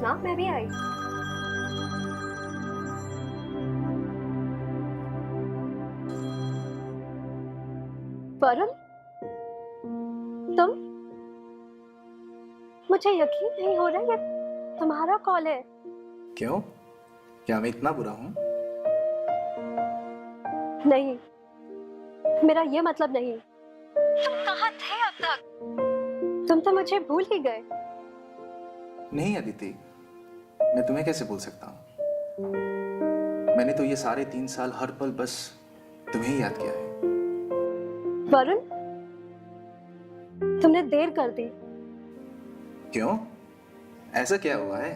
ना मैं भी आई। वरुण, तुम? मुझे यकीन नहीं हो रहा ये तुम्हारा कॉल है। क्यों? क्या मैं इतना बुरा हूं? नहीं, मेरा ये मतलब नहीं। तुम कहाँ थे अब तक? तुम तो मुझे भूल ही गए। नहीं अदिति, मैं तुम्हें कैसे भूल सकता हूँ? मैंने तो ये सारे 3 साल हर पल बस तुम्हें ही याद किया है। वरुण, तुमने देर कर दी। क्यों? ऐसा क्या हुआ है?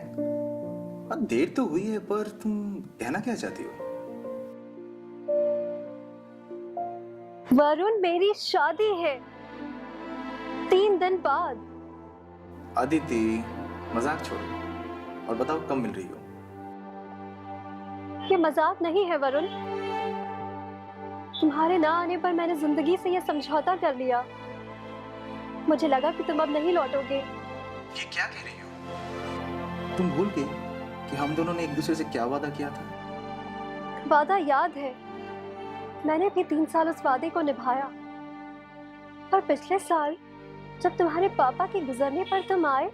हाँ, देर तो हुई है, पर तुम कहना क्या चाहती हो? वरुण, मेरी शादी है 3 दिन बाद। अदिति, मजाक छोड़ो और बताओ कब मिल रही हो? ये मजाक नहीं है वरुण। तुम्हारे ना आने पर मैंने जिंदगी से ये समझौता कर लिया। मुझे लगा कि तुम अब नहीं लौटोगे। ये क्या कह रही हो? तुम भूल गई कि हम दोनों ने एक दूसरे से क्या वादा किया था? वादा याद है, मैंने भी 3 साल उस वादे को निभाया। पर पिछले साल जब तुम्हारे पापा के गुजरने पर तुम आए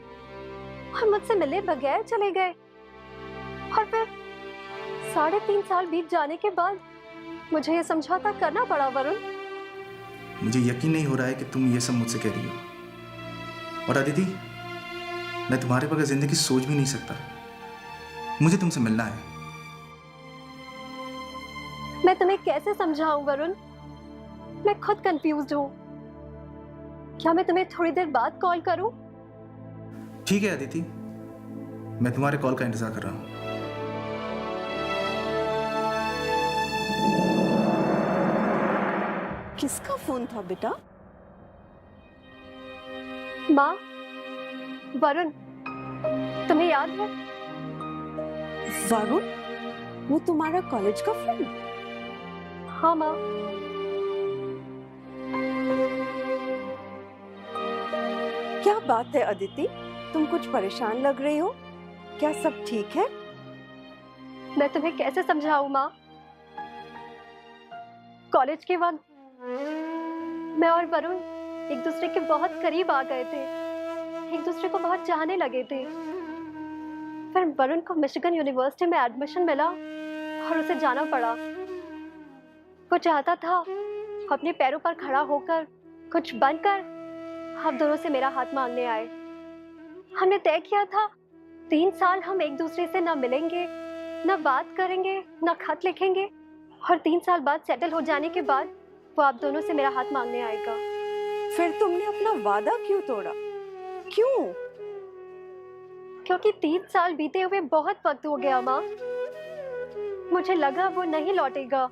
और मुझसे मिले बगैर चले गए, और फिर 3.5 साल बीत जाने के बाद मुझे ये समझौता करना पड़ा। वरुण, मुझे यकीन नहीं हो रहा है कि तुम ये सब मुझसे कह रही हो। और अदिति, मैं तुम्हारे बगैर जिंदगी सोच भी नहीं सकता। मुझे तुमसे मिलना है। मैं तुम्हें कैसे समझाऊं वरुण? मैं खुद कंफ्यूज्ड हूँ। क्या मैं तुम्हें थोड़ी देर बाद कॉल करूं? ठीक है अदिति, मैं तुम्हारे कॉल का इंतजार कर रहा हूँ। किसका फोन था बेटा? माँ, वरुण, तुम्हें याद है? वरुण, वो तुम्हारा कॉलेज का फ्रेंड? हाँ माँ। क्या बात है अदिति, तुम कुछ परेशान लग रही हो। क्या सब ठीक है? मैं तुम्हें कैसे समझाऊं माँ? कॉलेज के वक्त मैं और वरुण एक दूसरे के बहुत करीब आ गए थे, एक दूसरे को बहुत चाहने लगे थे। फिर वरुण को मिशिगन यूनिवर्सिटी में एडमिशन मिला और उसे जाना पड़ा। वो चाहता था अपने पैरों पर खड़ा होकर कुछ बनकर हम दोनों से मेरा हाथ मांगने आए। हमने तय किया था 3 साल हम एक दूसरे से ना मिलेंगे, ना बात करेंगे, ना खत लिखेंगे, और 3 साल बाद सेटल हो जाने के बाद वो आप दोनों से मेरा हाथ मांगने आएगा। फिर तुमने अपना वादा क्यों तोड़ा? क्यों? क्योंकि 3 साल बीते हुए बहुत वक्त हो गया माँ। मुझे लगा वो नहीं लौटेगा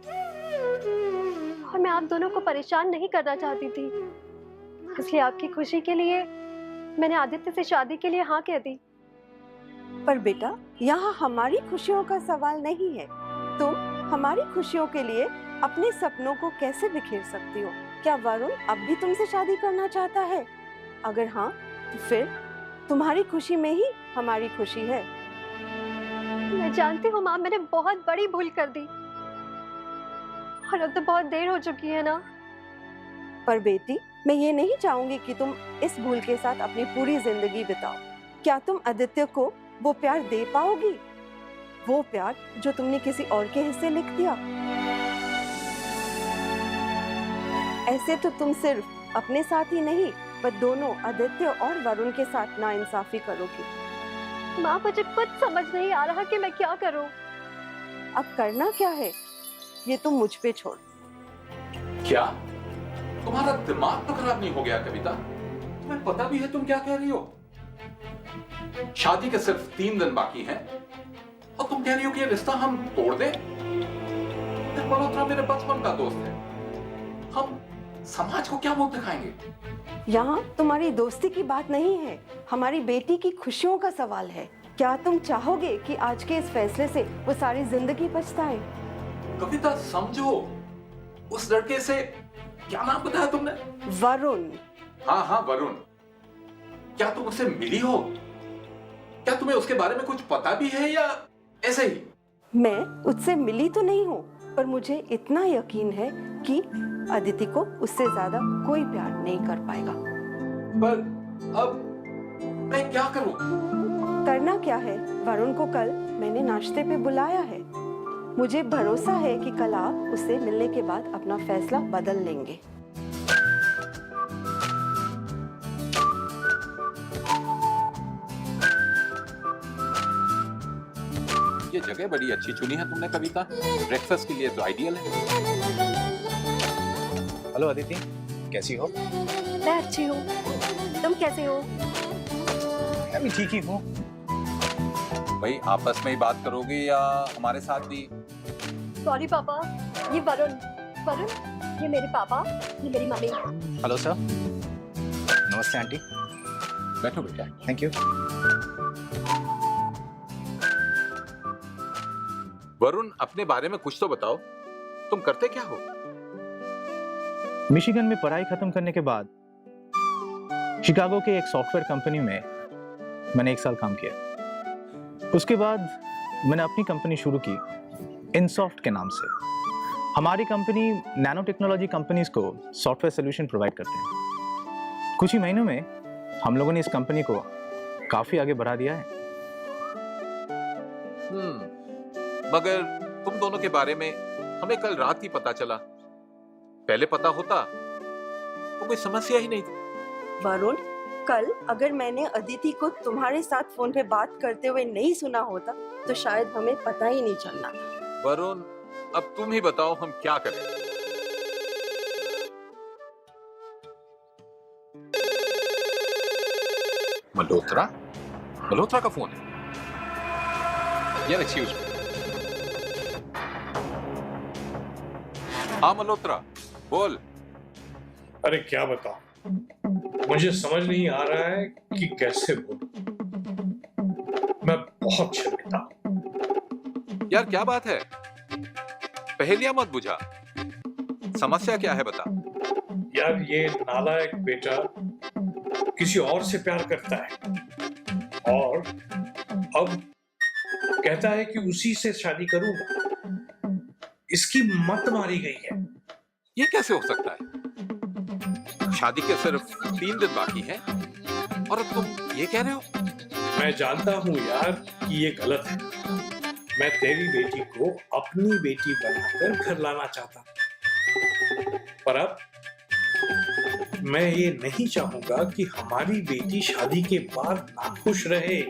और मैं आप दोनों को परेशान नहीं करना चाहती थी, इसलिए आपकी खुशी के लिए मैंने आदित्य से शादी के लिए हाँ कह दी। पर बेटा, यहाँ हमारी खुशियों का सवाल नहीं है। तुम हमारी खुशियों के लिए अपने सपनों को कैसे बिखेर सकती हो? क्या वरुण अब भी तुमसे शादी करना चाहता है? अगर हाँ, तो फिर तुम्हारी खुशी में ही हमारी खुशी है। मैं जानती हूँ माँ, मैंने बहुत बड़ी भूल कर दी और अब तो बहुत देर हो चुकी है ना। पर बेटी, मैं ये नहीं चाहूंगी कि तुम इस भूल के साथ अपनी पूरी जिंदगी बिताओ। क्या तुम आदित्य को वो प्यार दे पाओगी? वो प्यार जो तुमने किसी और के हिस्से लिख दिया। ऐसे तो तुम सिर्फ अपने साथ ही नहीं, पर दोनों आदित्य और वरुण के साथ नाइंसाफी करोगी। माँ, मुझे कुछ समझ नहीं आ रहा कि मैं क्या करूं। अब करना क्या है, ये तुम मुझ पे छोड़। क्या तुम्हारा दिमाग तो खराब नहीं हो गया कविता? तुम्हें पता भी है तुम क्या कह रही हो? शादी के सिर्फ 3 दिन बाकी हैं और तुम कह रही हो कि ये रिश्ता हम तोड़ दें? मल्होत्रा मेरे बचपन का दोस्त है, हम समाज को क्या मुंह दिखाएंगे? यहाँ तुम्हारी दोस्ती की बात नहीं है, हमारी बेटी की खुशियों का सवाल है। क्या तुम चाहोगे कि आज के इस फैसले से वो सारी जिंदगी पछताए? कविता समझो, उस लड़के से क्या नाम बताया तुमने? वरुण। हाँ वरुण। क्या तुम उससे मिली हो? क्या तुम्हें उसके बारे में कुछ पता भी है या ऐसे ही? मैं उससे मिली तो नहीं हूँ, पर मुझे इतना यकीन है कि अदिति को उससे ज्यादा कोई प्यार नहीं कर पाएगा। पर अब मैं क्या करूं? करना क्या है? वरुण को कल मैंने नाश्ते पे बुलाया है। मुझे भरोसा है कि कल आप उससे मिलने के बाद अपना फैसला बदल लेंगे। ये जगह बड़ी अच्छी चुनी है तुमने कविता, ब्रेकफास्ट के लिए तो आइडियल है। हेलो अदिति, कैसी हो? मैं अच्छी हूँ, तुम कैसे हो? मैं भी ठीक ही हूँ। भाई आपस में ही बात करोगे या हमारे साथ भी? सॉरी पापा, ये वरुण। वरुण, ये मेरे पापा, ये मेरी मम्मी। Hello sir. नमस्ते आंटी। बैठो बेटा। Thank you. वरुण, अपने बारे में कुछ तो बताओ, तुम करते क्या हो? मिशिगन में पढ़ाई खत्म करने के बाद शिकागो के एक सॉफ्टवेयर कंपनी में मैंने 1 साल काम किया। उसके बाद मैंने अपनी कंपनी शुरू की इनसॉफ्ट के नाम से। हमारी कंपनी नैनो टेक्नोलॉजी कंपनीज को सॉफ्टवेयर सोल्यूशन प्रोवाइड करते हैं। कुछ ही महीनों में हम लोगों ने इस कंपनी को काफी आगे बढ़ा दिया है। मगर तुम दोनों के बारे में हमें कल रात ही पता चला, पहले पता होता तो कोई समस्या ही नहीं थी। वरुण, कल अगर मैंने अदिति को तुम्हारे साथ फोन पे बात करते हुए नहीं सुना होता तो शायद हमें पता ही नहीं चलना था। वरुण, अब तुम ही बताओ हम क्या करें? मल्होत्रा? मल्होत्रा का फोन है। यार एक्सक्यूज मी। हाँ मल्होत्रा, बोल। अरे क्या बताऊं, मुझे समझ नहीं आ रहा है कि कैसे बोलूं। मैं बहुत शर्मिंदा हूं। यार क्या बात है? पहेलियां मत बुझा, समस्या क्या है बता। यार ये नालायक बेटा किसी और से प्यार करता है और अब कहता है कि उसी से शादी करूंगा। इसकी मत मारी गई है। ये कैसे हो सकता है? शादी के सिर्फ 3 दिन बाकी हैं और अब तुम ये कह रहे हो? मैं जानता हूं यार कि ये गलत है। मैं तेरी बेटी को अपनी बेटी बनाकर घर लाना चाहता हूं, पर अब मैं ये नहीं चाहूंगा कि हमारी बेटी शादी के बाद नाखुश रहे।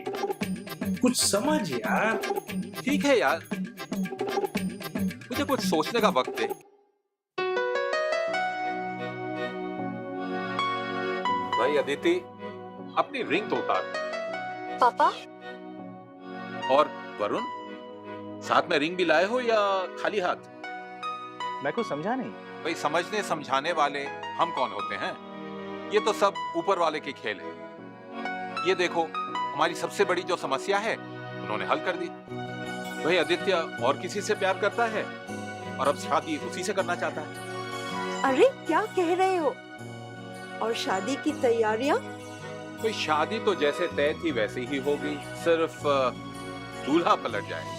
कुछ समझ यार। ठीक है यार, मुझे कुछ सोचने का वक्त दे। भाई अदिति, अपनी रिंग तो उतार। पापा, और वरुण, साथ में रिंग भी लाए हो या खाली हाथ? मैं कुछ समझा नहीं। भाई समझने समझाने वाले हम कौन होते हैं? ये तो सब ऊपर वाले के खेल है। ये देखो, हमारी सबसे बड़ी जो समस्या है उन्होंने हल कर दी। भाई आदित्य और किसी से प्यार करता है और अब शादी उसी से करना चाहता है। अरे क्या कह रहे हो? और शादी की तैयारियां? भाई शादी तो जैसे तय थी वैसे ही होगी, सिर्फ दूल्हा पलट जाए।